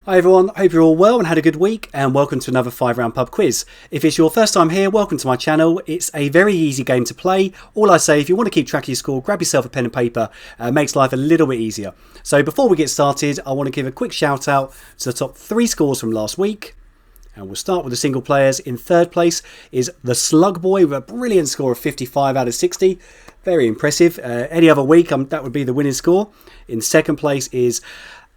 Hi everyone, hope you're all well and had a good week, and welcome to another 5 round pub quiz. If it's your first time here, welcome to my channel. It's a very easy game to play. All I say, if you want to keep track of your score, grab yourself a pen and paper. Makes life a little bit easier. So before we get started, I want to give a quick shout out to the top 3 scores from last week. And we'll start with the single players. In third place is the Slug Boy with a brilliant score of 55 out of 60. Very impressive. Any other week, that would be the winning score. In second place is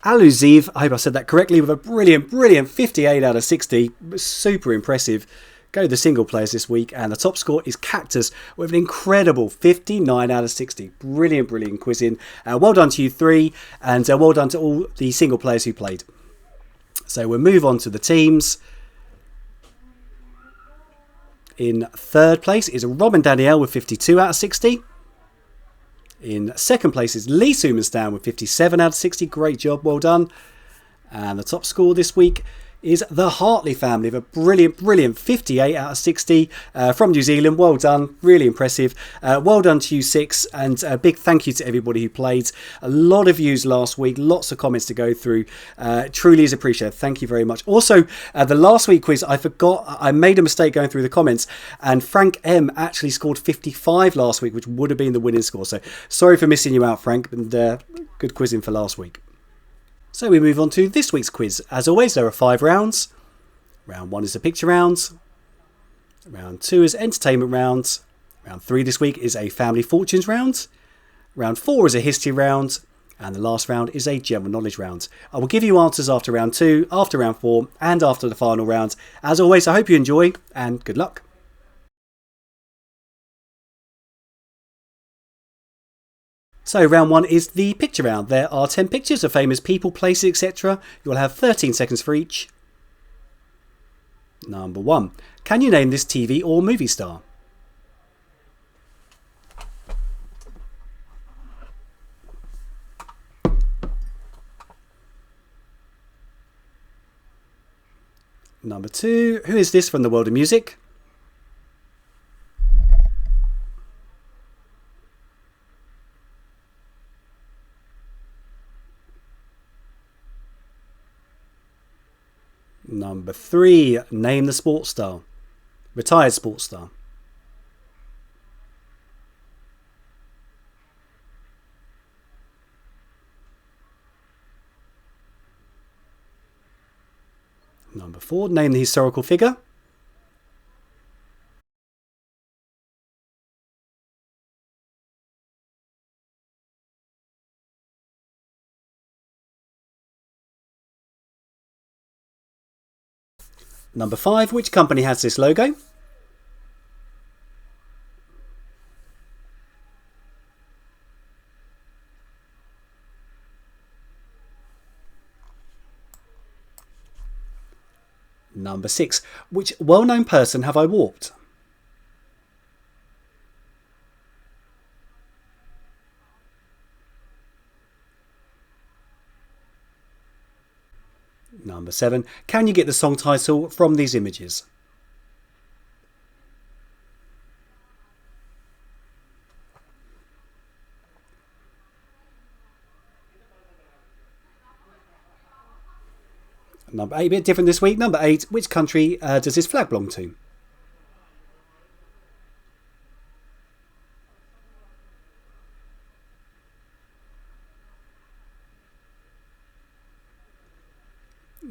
Aluziv, I hope I said that correctly, with a brilliant 58 out of 60. Super impressive. Go to the single players this week, and the top score is Cactus with an incredible 59 out of 60. Brilliant quizzing. Well done to you three, and well done to all the single players who played. So we'll move on to the teams. In third place is Rob and Danielle with 52 out of 60. In second place is Lee Sumanstan with 57 out of 60. Great job, well done. And the top score this week is the Hartley family with a brilliant 58 out of 60 from New Zealand. Well done, really impressive. Well done to you six, and a big thank you to everybody who played. A lot of views last week, lots of comments to go through. Truly is appreciated. Thank you very much. Also, the last week quiz, I forgot, I made a mistake going through the comments, and Frank M actually scored 55 last week, which would have been the winning score. So sorry for missing you out, Frank, and good quizzing for last week. So we move on to this week's quiz. As always, there are 5 rounds. Round 1 is the picture round. Round 2 is entertainment round. Round 3 this week is a family fortunes round. Round 4 is a history round. And the last round is a general knowledge round. I will give you answers after round 2, after round 4, and after the final round. As always, I hope you enjoy, and good luck. So round 1 is the picture round. There are 10 pictures of famous people, places, etc. You'll have 13 seconds for each. Number 1. Can you name this TV or movie star? Number 2. Who is this from the world of music? Number 3, name the sports star. Retired sports star. Number 4, name the historical figure. Number 5, which company has this logo? Number 6, which well-known person have I walked? Number 7, can you get the song title from these images? Number 8, a bit different this week. Number 8, which country does this flag belong to?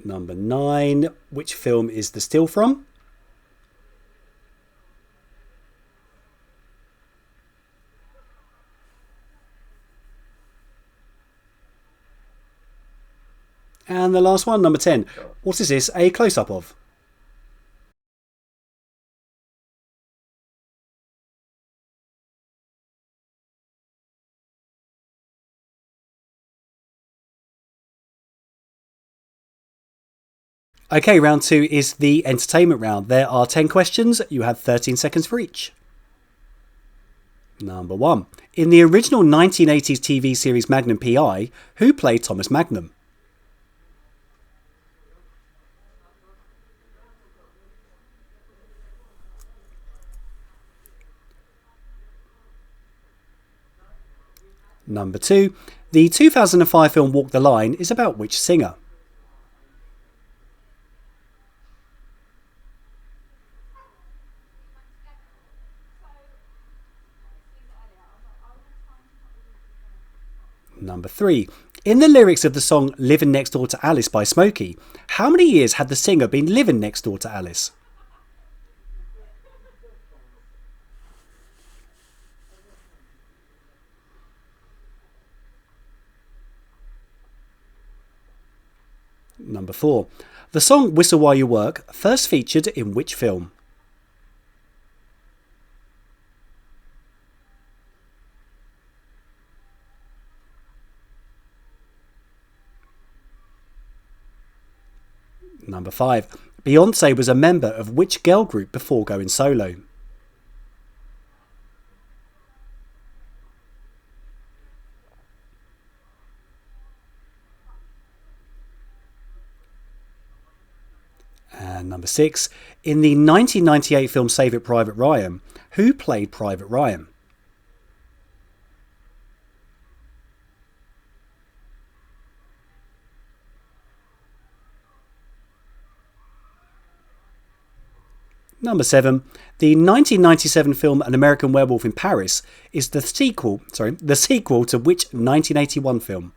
Number 9, which film is the still from? And the last one, number 10, what is this a close-up of? Okay, round 2 is the entertainment round. There are 10 questions. You have 13 seconds for each. Number 1. In the original 1980s TV series Magnum P.I., who played Thomas Magnum? Number 2. The 2005 film Walk the Line is about which singer? Number 3. In the lyrics of the song Living Next Door to Alice by Smokey, how many years had the singer been living next door to Alice? Number 4. The song Whistle While You Work first featured in which film? Number 5. Beyonce was a member of which girl group before going solo? And number 6. In the 1998 film Save It Private Ryan, who played Private Ryan? Number 7. The 1997 film An American Werewolf in Paris is the sequel to which 1981 film?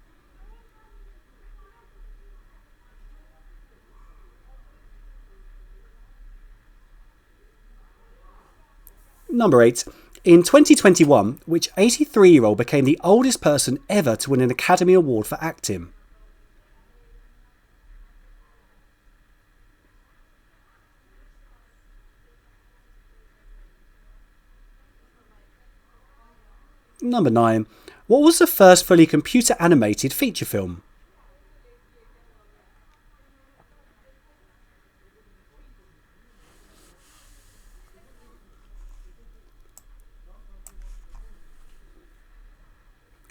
Number 8. In 2021, which 83-year-old became the oldest person ever to win an Academy Award for acting? Number 9. What was the first fully computer animated feature film?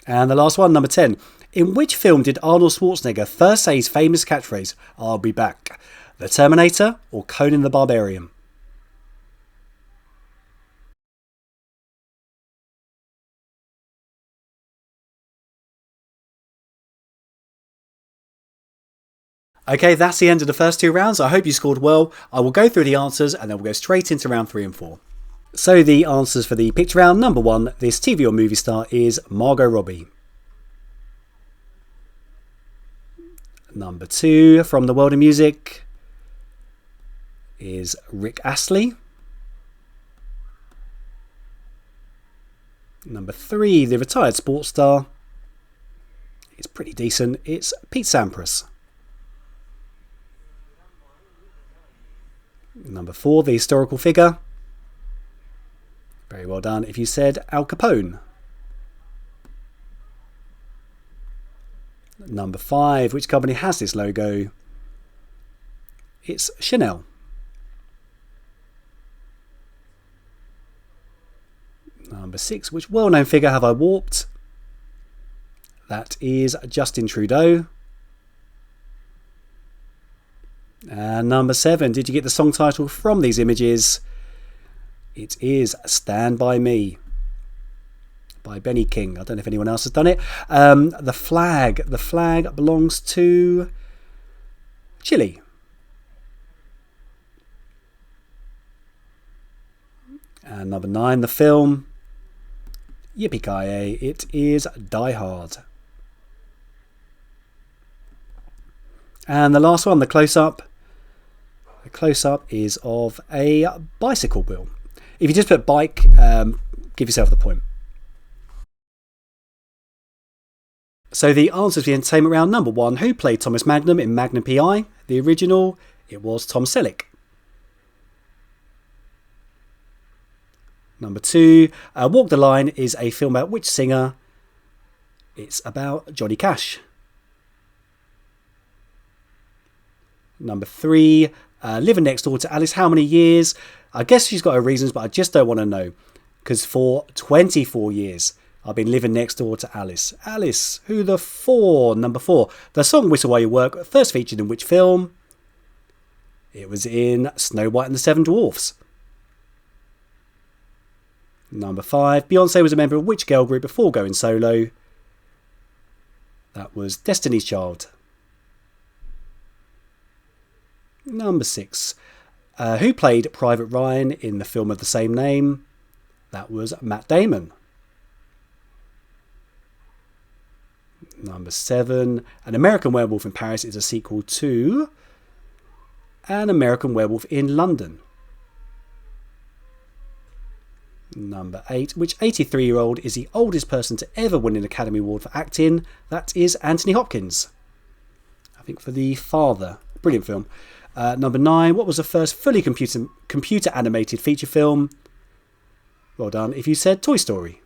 And the last one, number 10. In which film did Arnold Schwarzenegger first say his famous catchphrase, "I'll be back"? The Terminator or Conan the Barbarian? Okay, that's the end of the first 2 rounds. I hope you scored well. I will go through the answers and then we'll go straight into round 3 and 4. So the answers for the picture round. Number 1, this TV or movie star is Margot Robbie. Number 2, from the world of music, is Rick Astley. Number 3, the retired sports star. It's pretty decent. It's Pete Sampras. Number 4, the historical figure. Very well done if you said Al Capone. Number 5, which company has this logo? It's Chanel. Number 6, which well-known figure have I warped? That is Justin Trudeau. And number 7, did you get the song title from these images? It is Stand By Me by Benny King. I don't know if anyone else has done it. The flag belongs to Chile. And number 9, the film. Yippee-ki-yay, it is Die Hard. And the last one, the close-up. The close-up is of a bicycle wheel. If you just put bike, give yourself the point. So the answers for the entertainment round. Number 1, who played Thomas Magnum in Magnum P.I.? The original, it was Tom Selleck. Number 2, Walk the Line is a film about which singer? It's about Johnny Cash. Number 3, living next door to Alice, how many years? I guess she's got her reasons, but I just don't want to know. Because for 24 years, I've been living next door to Alice. Alice, who the 4? Number 4, the song Whistle While You Work first featured in which film? It was in Snow White and the Seven Dwarfs. Number 5, Beyonce was a member of which girl group before going solo? That was Destiny's Child. Number 6, who played Private Ryan in the film of the same name? That was Matt Damon. Number 7, An American Werewolf in Paris is a sequel to An American Werewolf in London. Number 8, which 83-year-old is the oldest person to ever win an Academy Award for acting? That is Anthony Hopkins. I think for The Father. Brilliant film. Number 9, what was the first fully computer animated feature film? Well done if you said Toy Story.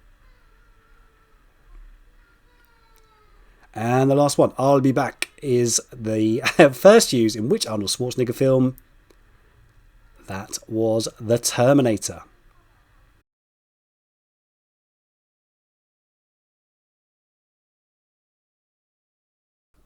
And the last one, I'll Be Back, is the first used in which Arnold Schwarzenegger film? That was The Terminator.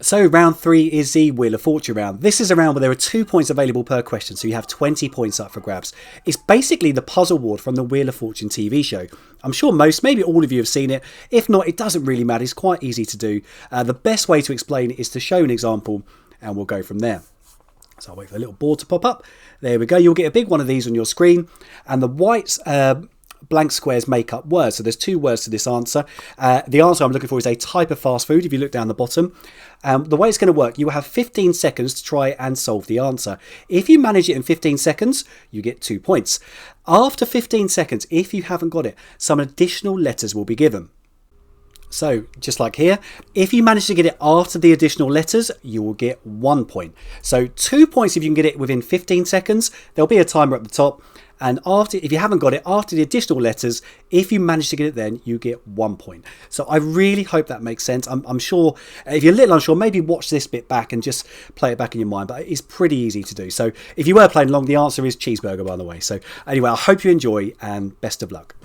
So round 3 is the Wheel of Fortune round. This is a round where there are 2 points available per question, so you have 20 points up for grabs. It's basically the puzzle ward from the Wheel of Fortune TV show. I'm sure most, maybe all of you have seen it. If not, it doesn't really matter. It's quite easy to do. The best way to explain it is to show an example, and we'll go from there. So I'll wait for the little board to pop up. There we go. You'll get a big one of these on your screen, and the white blank squares make up words. So there's 2 words to this answer. The answer I'm looking for is a type of fast food, if you look down the bottom. The way it's going to work, you will have 15 seconds to try and solve the answer. If you manage it in 15 seconds, you get 2 points. After 15 seconds, if you haven't got it, some additional letters will be given. So, just like here, if you manage to get it after the additional letters, you will get 1 point. So 2 points if you can get it within 15 seconds. There'll be a timer at the top. And if you haven't got it after the additional letters, if you manage to get it then, you get 1 point. So I really hope that makes sense. I'm sure if you're a little unsure, maybe watch this bit back and just play it back in your mind. But it's pretty easy to do. So if you were playing along, the answer is cheeseburger, by the way. So anyway, I hope you enjoy and best of luck.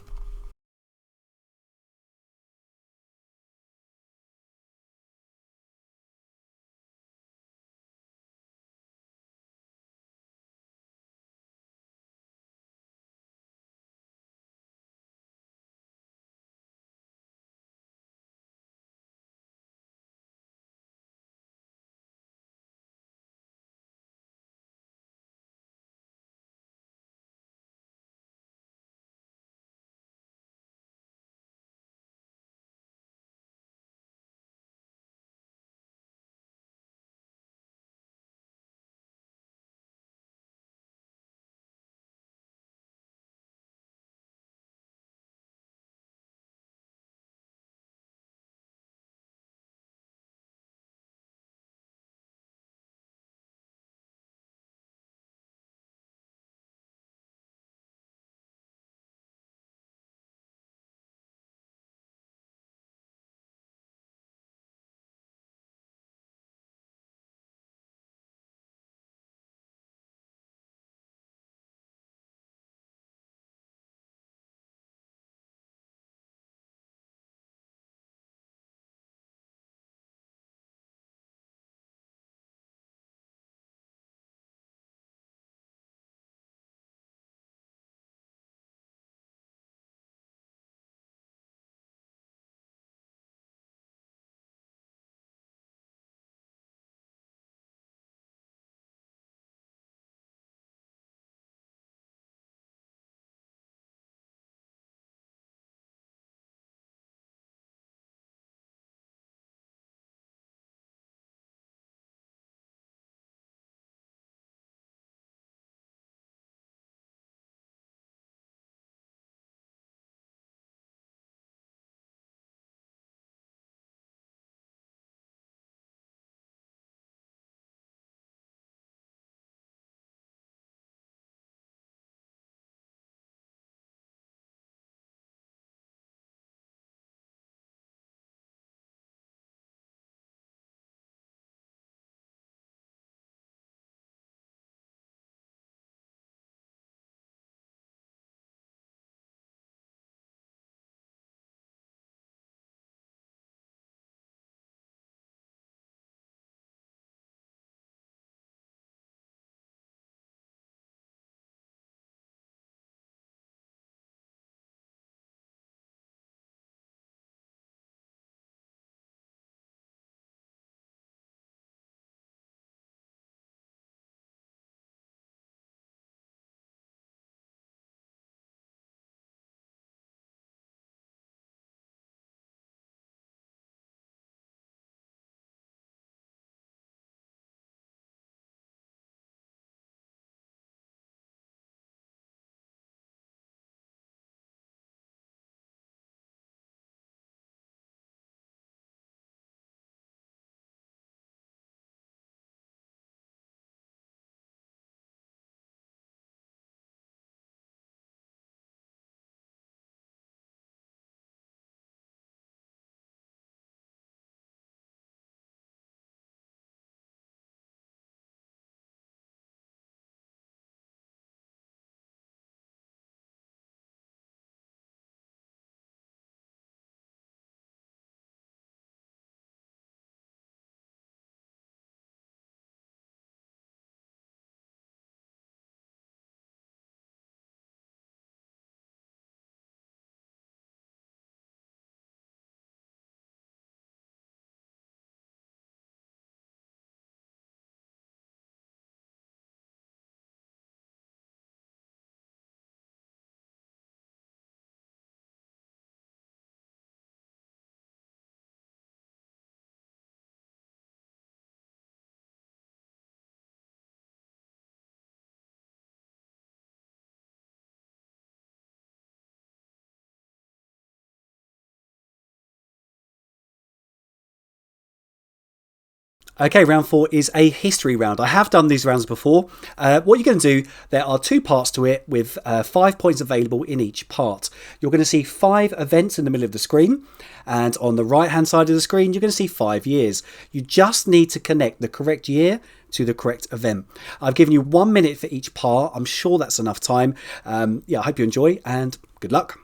Okay, round 4 is a history round. I have done these rounds before. What you're going to do, there are 2 parts to it with 5 points available in each part. You're going to see 5 events in the middle of the screen, and on the right hand side of the screen you're going to see 5 years. You just need to connect the correct year to the correct event. I've given you 1 minute for each part. I'm sure that's enough time. I hope you enjoy, and good luck.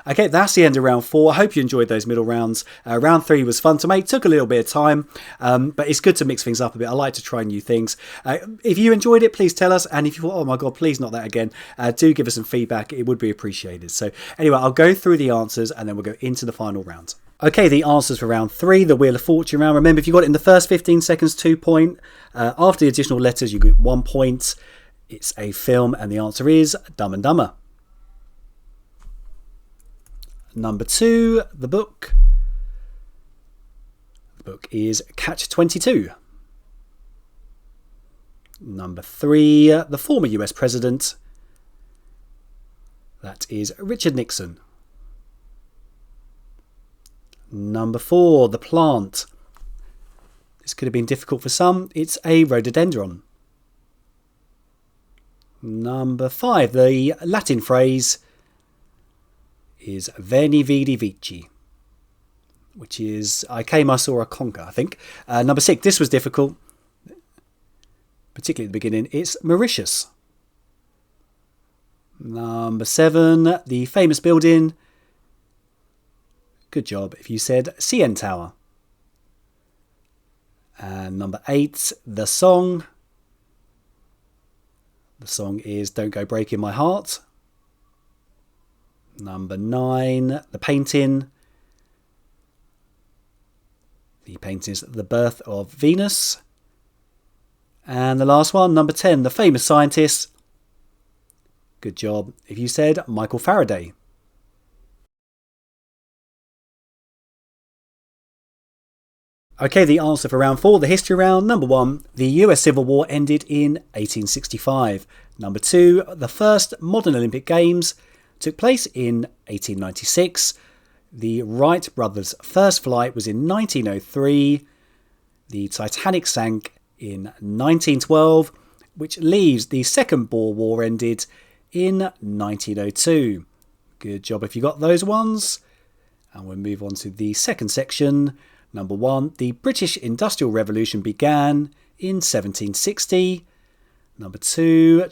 Okay, that's the end of round 4. I hope you enjoyed those middle rounds. Round 3 was fun to make, took a little bit of time, but it's good to mix things up a bit. I like to try new things. If you enjoyed it, please tell us. And if you thought, oh my God, please not that again, do give us some feedback. It would be appreciated. So anyway, I'll go through the answers and then we'll go into the final round. Okay, the answers for round 3, the Wheel of Fortune round. Remember, if you got it in the first 15 seconds, 2 point. After the additional letters, you get 1 point. It's a film, and the answer is Dumb and Dumber. Number 2, the book. The book is Catch 22. Number 3, the former US president. That is Richard Nixon. Number 4, the plant. This could have been difficult for some. It's a rhododendron. Number 5, the Latin phrase is Veni Vidi Vici, which is I came, I saw, I conquer, I think. Number 6, this was difficult, particularly at the beginning. It's Mauritius. Number 7, the famous building. Good job if you said CN Tower. And number 8, the song. The song is Don't Go Breaking My Heart. Number 9, the painting. The painting is The Birth of Venus. And the last one, number 10, the famous scientist. Good job if you said Michael Faraday. Okay, the answer for round 4, the history round. Number 1, the US Civil War ended in 1865. Number 2, the first modern Olympic Games took place in 1896. The Wright brothers' first flight was in 1903. The Titanic sank in 1912, which leaves the Second Boer War ended in 1902. Good job if you got those ones. And we'll move on to the second section. Number 1, the British Industrial Revolution began in 1760. Number 2,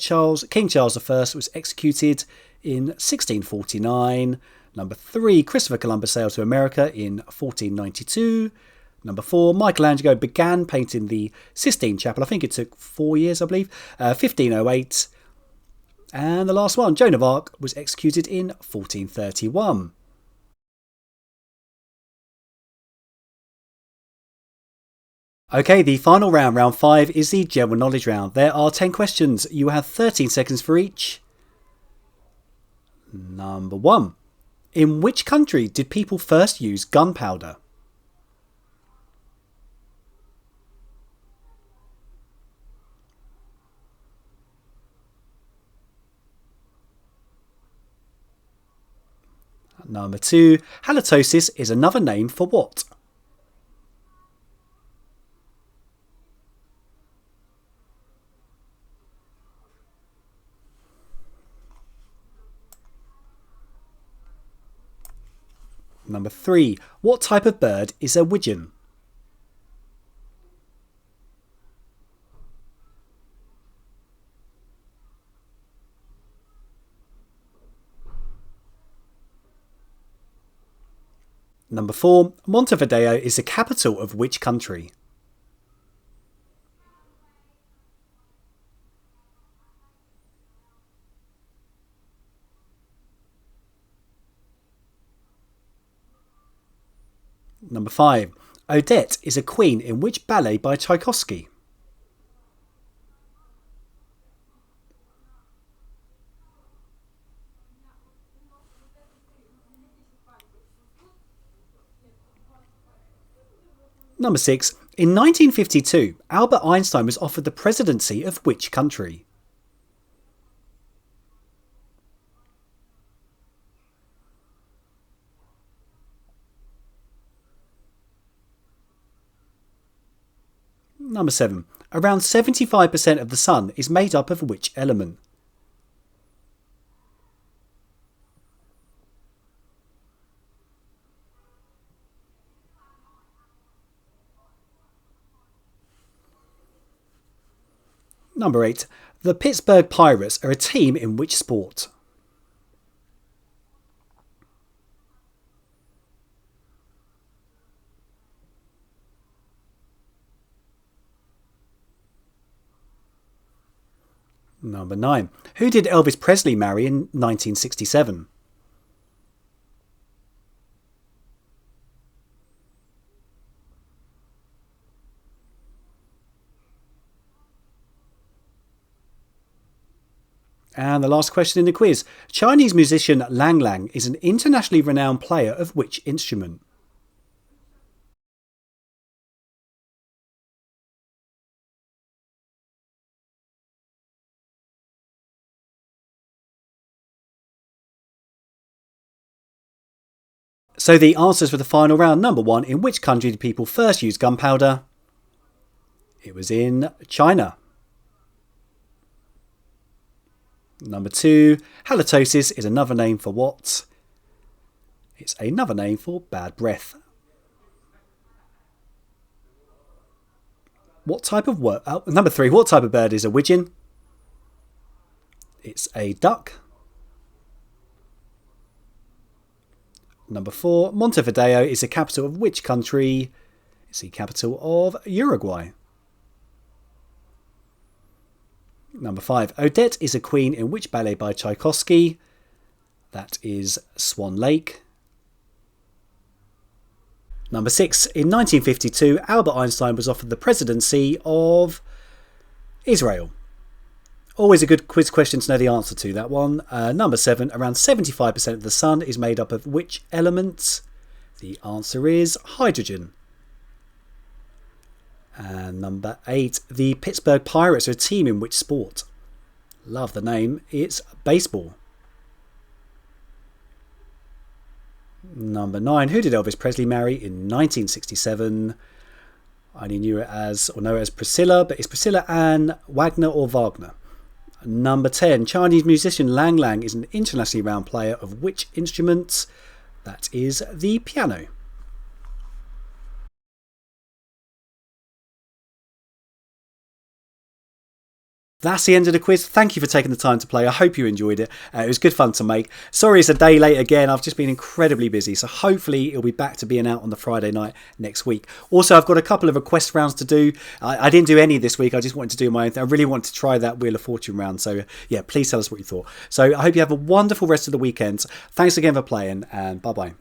King Charles I was executed in 1649. Number 3, Christopher Columbus sailed to America in 1492. Number 4, Michelangelo began painting the Sistine Chapel. I think it took 4 years, I believe, 1508. And the last one, Joan of Arc was executed in 1431. Okay, the final round, round 5, is the general knowledge round. There are 10 questions. You have 13 seconds for each. Number 1. In which country did people first use gunpowder? Number 2. Halitosis is another name for what? Number 3. What type of bird is a widgeon? Number 4. Montevideo is the capital of which country? Number 5. Odette is a queen in which ballet by Tchaikovsky? Number 6. In 1952, Albert Einstein was offered the presidency of which country? Number 7. Around 75% of the sun is made up of which element? Number 8. The Pittsburgh Pirates are a team in which sport? Number 9. Who did Elvis Presley marry in 1967? And the last question in the quiz. Chinese musician Lang Lang is an internationally renowned player of which instrument? So the answers for the final round. Number 1. In which country did people first use gunpowder? It was in China. Number 2. Halitosis is another name for what? It's another name for bad breath. Number 3. What type of bird is a widgeon? It's a duck. Number 4. Montevideo is the capital of which country? It's the capital of Uruguay. Number 5. Odette is a queen in which ballet by Tchaikovsky? That is Swan Lake. Number 6. In 1952, Albert Einstein was offered the presidency of Israel. Always a good quiz question to know the answer to that one. Number 7. Around 75% of the sun is made up of which element? The answer is hydrogen. And number 8. The Pittsburgh Pirates are a team in which sport? Love the name. It's baseball. Number 9. Who did Elvis Presley marry in 1967? I only know her as Priscilla, but it's Priscilla Ann Wagner or Wagner. Number 10. Chinese musician Lang Lang is an internationally renowned player of which instrument? That is the piano. That's the end of the quiz. Thank you for taking the time to play. I hope you enjoyed it. It was good fun to make. Sorry it's a day late again. I've just been incredibly busy. So hopefully it'll be back to being out on the Friday night next week. Also, I've got a couple of request rounds to do. I didn't do any this week. I just wanted to do my own thing. I really want to try that Wheel of Fortune round. So yeah, please tell us what you thought. So I hope you have a wonderful rest of the weekend. Thanks again for playing, and bye-bye.